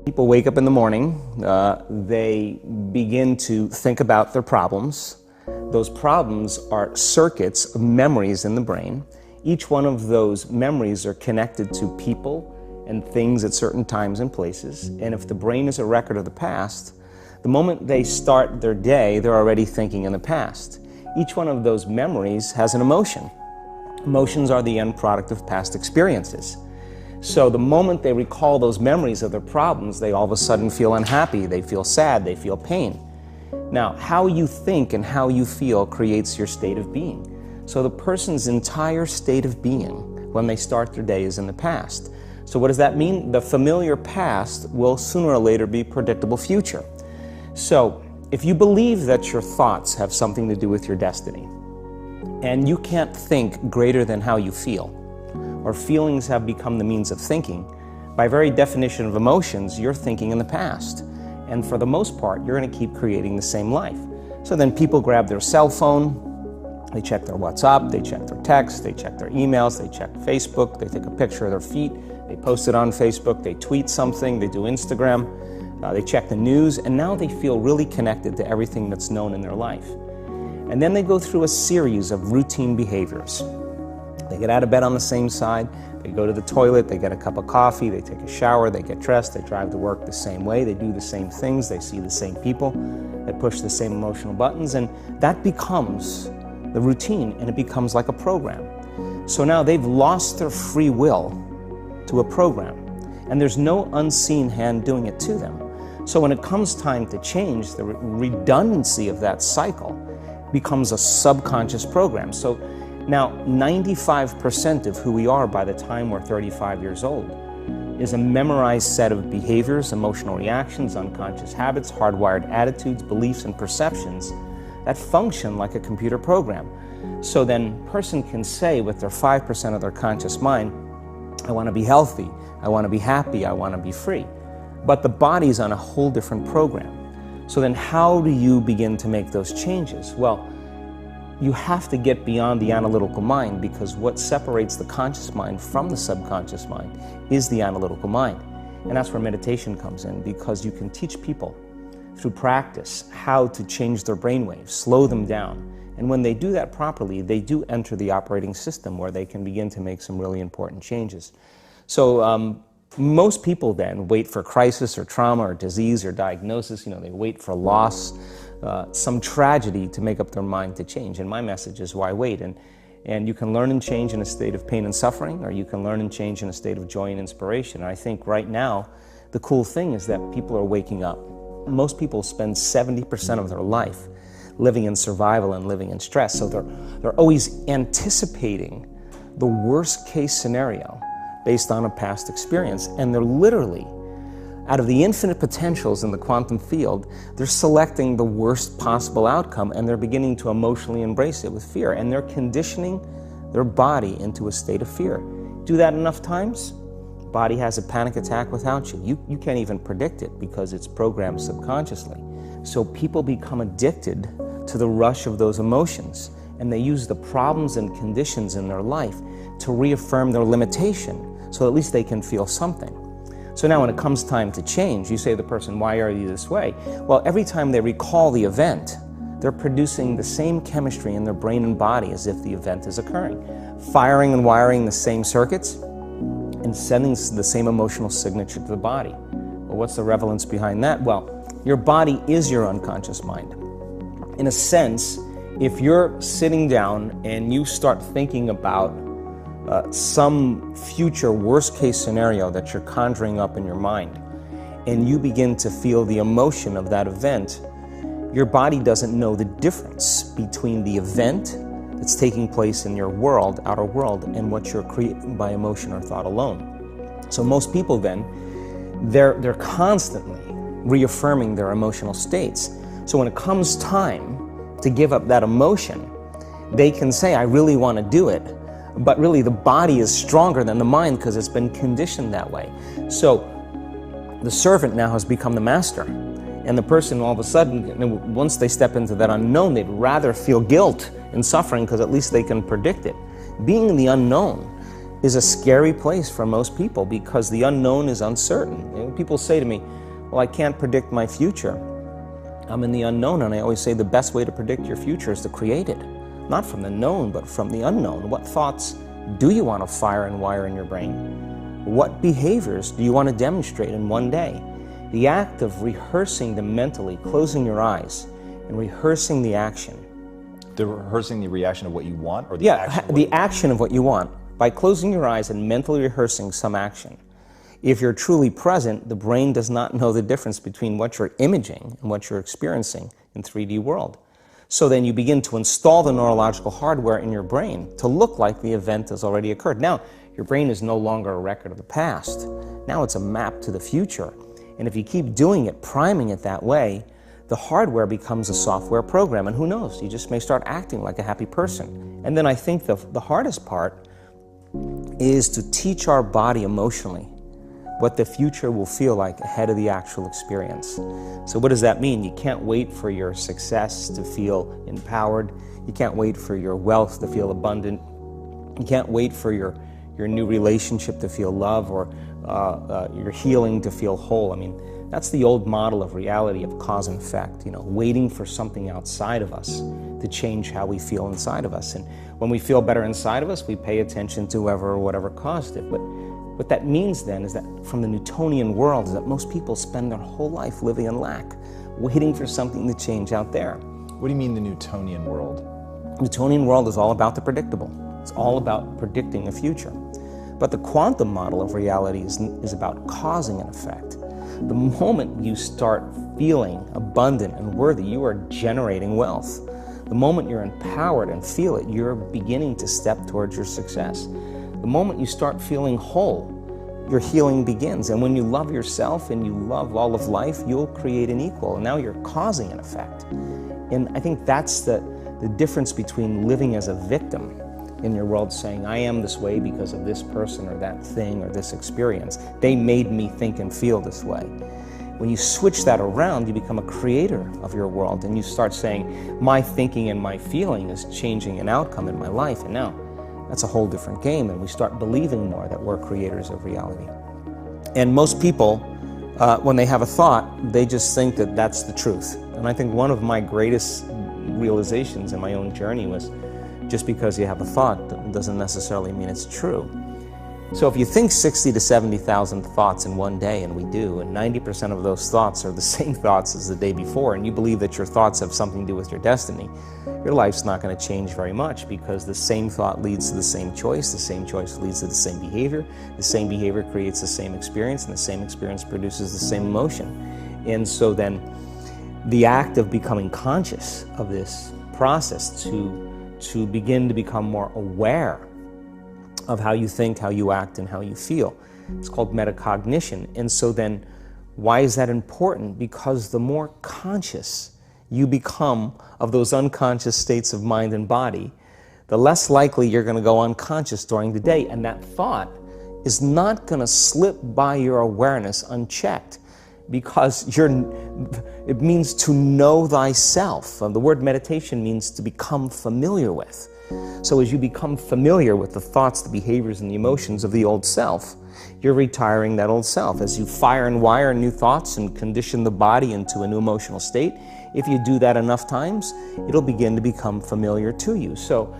People wake up in the morning, they begin to think about their problems. Those problems are circuits of memories in the brain. Each one of those memories are connected to people and things at certain times and places. And if the brain is a record of the past, the moment they start their day, they're already thinking in the past. Each one of those memories has an emotion. Emotions are the end product of past experiences. So the moment they recall those memories of their problems, they all of a sudden feel unhappy, they feel sad, they feel pain. Now, how you think and how you feel creates your state of being. So the person's entire state of being when they start their day is in the past. So what does that mean? The familiar past will sooner or later be predictable future. So if you believe that your thoughts have something to do with your destiny, and you can't think greater than how you feel, or feelings have become the means of thinking, by very definition of emotions, you're thinking in the past. And for the most part, you're going to keep creating the same life. So then people grab their cell phone, they check their WhatsApp, they check their text, they check their emails, they check Facebook, they take a picture of their feet, they post it on Facebook, they tweet something, they do Instagram, they check the news, and now they feel really connected to everything that's known in their life. And then they go through a series of routine behaviors. They get out of bed on the same side, they go to the toilet, they get a cup of coffee, they take a shower, they get dressed, they drive to work the same way, they do the same things, they see the same people, they push the same emotional buttons, and that becomes the routine, and it becomes like a program. So now they've lost their free will to a program, and there's no unseen hand doing it to them. So when it comes time to change, the redundancy of that cycle becomes a subconscious program. So now 95% of who we are by the time we're 35 years old is a memorized set of behaviors, emotional reactions, unconscious habits, hardwired attitudes, beliefs, and perceptions that function like a computer program. So then a person can say with their 5% of their conscious mind, I want to be healthy, I want to be happy, I want to be free. But the body's on a whole different program. So then how do you begin to make those changes? Well, you have to get beyond the analytical mind, because what separates the conscious mind from the subconscious mind is the analytical mind. And that's where meditation comes in, because you can teach people through practice how to change their brainwaves, slow them down. And when they do that properly, they do enter the operating system where they can begin to make some really important changes. So most people then wait for crisis or trauma or disease or diagnosis. They wait for loss, some tragedy to make up their mind to change. And my message is, why wait? And you can learn and change in a state of pain and suffering, or you can learn and change in a state of joy and inspiration. And I think right now, the cool thing is that people are waking up. Most people spend 70% of their life living in survival and living in stress. So they're always anticipating the worst case scenario based on a past experience. And they're literally, out of the infinite potentials in the quantum field, they're selecting the worst possible outcome, and they're beginning to emotionally embrace it with fear. And they're conditioning their body into a state of fear. Do that enough times, body has a panic attack without you. You can't even predict it because it's programmed subconsciously. So people become addicted to the rush of those emotions, and they use the problems and conditions in their life to reaffirm their limitation, so at least they can feel something. So now when it comes time to change, you say to the person, why are you this way? Well, every time they recall the event, they're producing the same chemistry in their brain and body as if the event is occurring, firing and wiring the same circuits and sending the same emotional signature to the body. Well, what's the relevance behind that? Well, your body is your unconscious mind. In a sense, if you're sitting down and you start thinking about some future worst-case scenario that you're conjuring up in your mind, and you begin to feel the emotion of that event, your body doesn't know the difference between the event that's taking place in your world, outer world, and what you're creating by emotion or thought alone. So most people then, they're constantly reaffirming their emotional states. So when it comes time to give up that emotion, they can say, I really want to do it, but really the body is stronger than the mind because it's been conditioned that way. So the servant now has become the master, and the person all of a sudden, once they step into that unknown, they'd rather feel guilt and suffering because at least they can predict it. Being in the unknown is a scary place for most people because the unknown is uncertain. You know, people say to me, well, I can't predict my future. I'm in the unknown, and I always say the best way to predict your future is to create it. Not from the known, but from the unknown. What thoughts do you want to fire and wire in your brain? What behaviors do you want to demonstrate in one day? The act of rehearsing them mentally, closing your eyes, and rehearsing the action. Rehearsing the reaction of what you want, or the action? The action of what you want. By closing your eyes and mentally rehearsing some action. If you're truly present, the brain does not know the difference between what you're imaging and what you're experiencing in 3D world. So then you begin to install the neurological hardware in your brain to look like the event has already occurred. Now, your brain is no longer a record of the past. Now it's a map to the future. And if you keep doing it, priming it that way, the hardware becomes a software program. And who knows, you just may start acting like a happy person. And then I think the hardest part is to teach our body emotionally what the future will feel like ahead of the actual experience. So what does that mean? You can't wait for your success to feel empowered. You can't wait for your wealth to feel abundant. You can't wait for your new relationship to feel love, or your healing to feel whole. I mean, that's the old model of reality, of cause and effect, you know, waiting for something outside of us to change how we feel inside of us. And when we feel better inside of us, we pay attention to whoever or whatever caused it. But what that means then is that from the Newtonian world is that most people spend their whole life living in lack, waiting for something to change out there. What do you mean the Newtonian world? Newtonian world is all about the predictable. It's all about predicting the future. But the quantum model of reality is about causing an effect. The moment you start feeling abundant and worthy, you are generating wealth. The moment you're empowered and feel it, you're beginning to step towards your success. The moment you start feeling whole, your healing begins. And when you love yourself and you love all of life, you'll create an equal. And now you're causing an effect. And I think that's the difference between living as a victim in your world, saying, I am this way because of this person or that thing or this experience. They made me think and feel this way. When you switch that around, you become a creator of your world, and you start saying, my thinking and my feeling is changing an outcome in my life. And now that's a whole different game, and we start believing more that we're creators of reality. And most people, when they have a thought, they just think that that's the truth. And I think one of my greatest realizations in my own journey was, just because you have a thought doesn't necessarily mean it's true. So if you think 60 to 70,000 thoughts in one day, and we do, and 90% of those thoughts are the same thoughts as the day before, and you believe that your thoughts have something to do with your destiny, your life's not going to change very much, because the same thought leads to the same choice leads to the same behavior creates the same experience, and the same experience produces the same emotion. And so then the act of becoming conscious of this process to begin to become more aware of how you think, how you act, and how you feel. It's called metacognition. And so then, why is that important? Because the more conscious you become of those unconscious states of mind and body, the less likely you're going to go unconscious during the day. And that thought is not going to slip by your awareness unchecked, because it means to know thyself. The word meditation means to become familiar with. So as you become familiar with the thoughts, the behaviors, and the emotions of the old self, you're retiring that old self. As you fire and wire new thoughts and condition the body into a new emotional state, if you do that enough times, it'll begin to become familiar to you. So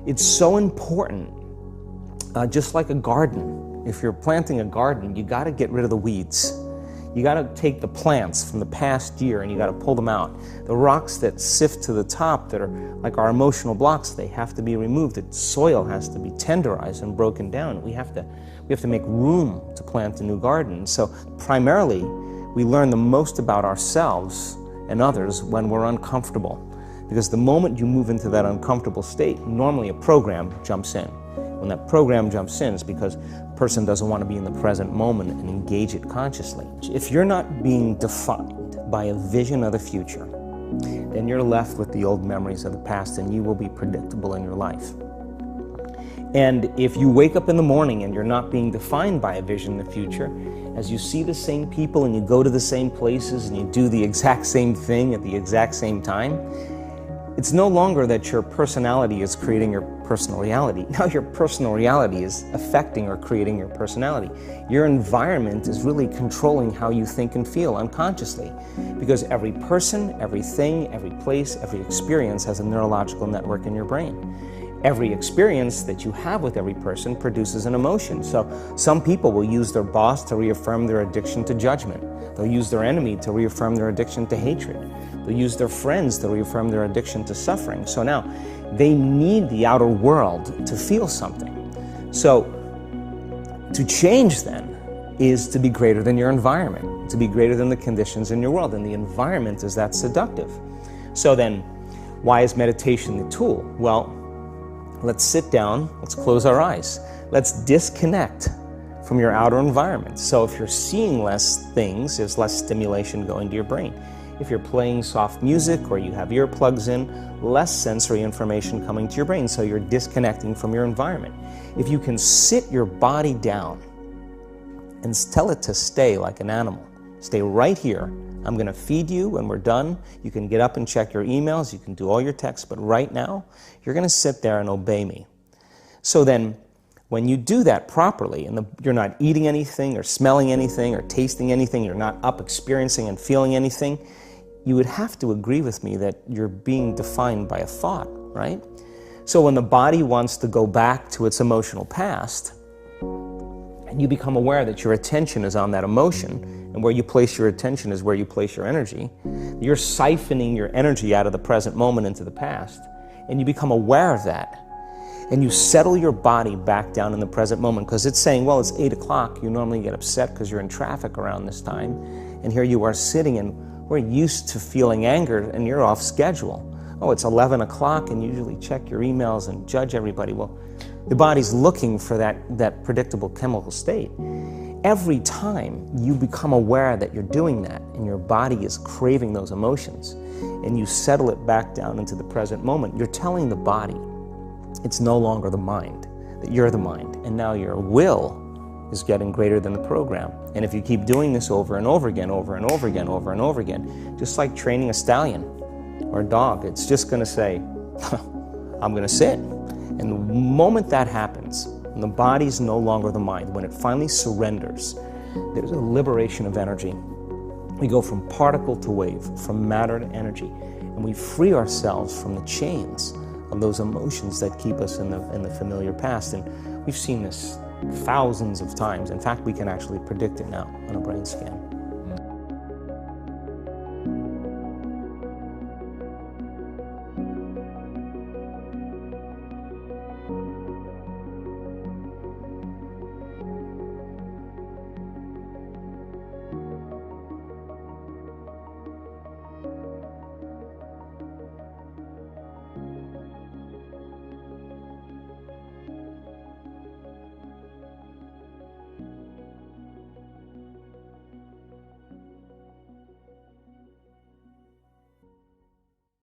it's so important, just like a garden. If you're planting a garden, you got to get rid of the weeds. You got to take the plants from the past year and you got to pull them out. The rocks that sift to the top that are like our emotional blocks, they have to be removed. The soil has to be tenderized and broken down. We have to make room to plant a new garden. So primarily, we learn the most about ourselves and others when we're uncomfortable. Because the moment you move into that uncomfortable state, normally a program jumps in. When that program jumps in, it's because the person doesn't want to be in the present moment and engage it consciously. If you're not being defined by a vision of the future, then you're left with the old memories of the past, and you will be predictable in your life. And if you wake up in the morning and you're not being defined by a vision in the future, as you see the same people and you go to the same places and you do the exact same thing at the exact same time, it's no longer that your personality is creating your personal reality. Now your personal reality is affecting or creating your personality. Your environment is really controlling how you think and feel unconsciously, because every person, everything, every place, every experience has a neurological network in your brain. Every experience that you have with every person produces an emotion. So some people will use their boss to reaffirm their addiction to judgment. They'll use their enemy to reaffirm their addiction to hatred. They'll use their friends to reaffirm their addiction to suffering. So now they need the outer world to feel something. So to change then is to be greater than your environment, to be greater than the conditions in your world. And the environment is that seductive. So then why is meditation the tool? Well, let's sit down, let's close our eyes. Let's disconnect from your outer environment. So if you're seeing less things, there's less stimulation going to your brain. If you're playing soft music or you have earplugs in, less sensory information coming to your brain, so you're disconnecting from your environment. If you can sit your body down and tell it to stay like an animal, stay right here. I'm going to feed you when we're done. You can get up and check your emails, you can do all your texts, but right now, you're going to sit there and obey me. So then, when you do that properly, and you're not eating anything or smelling anything or tasting anything, you're not up experiencing and feeling anything, you would have to agree with me that you're being defined by a thought, right? So when the body wants to go back to its emotional past, and you become aware that your attention is on that emotion, and where you place your attention is where you place your energy, you're siphoning your energy out of the present moment into the past, and you become aware of that. And you settle your body back down in the present moment, because it's saying, well, it's 8 o'clock. You normally get upset because you're in traffic around this time. And here you are sitting, and we're used to feeling anger, and you're off schedule. Oh, it's 11 o'clock, and you usually check your emails and judge everybody. Well, the body's looking for that predictable chemical state. Every time you become aware that you're doing that, and your body is craving those emotions, and you settle it back down into the present moment, you're telling the body, it's no longer the mind, that you're the mind, and now your will is getting greater than the program. And if you keep doing this over and over again, over and over again, over and over again, just like training a stallion or a dog, it's just going to say, I'm going to sit. And the moment that happens, and the body's no longer the mind, when it finally surrenders, there's a liberation of energy. We go from particle to wave, from matter to energy, and we free ourselves from the chains of those emotions that keep us in the familiar past. And we've seen this thousands of times. In fact, we can actually predict it now on a brain scan.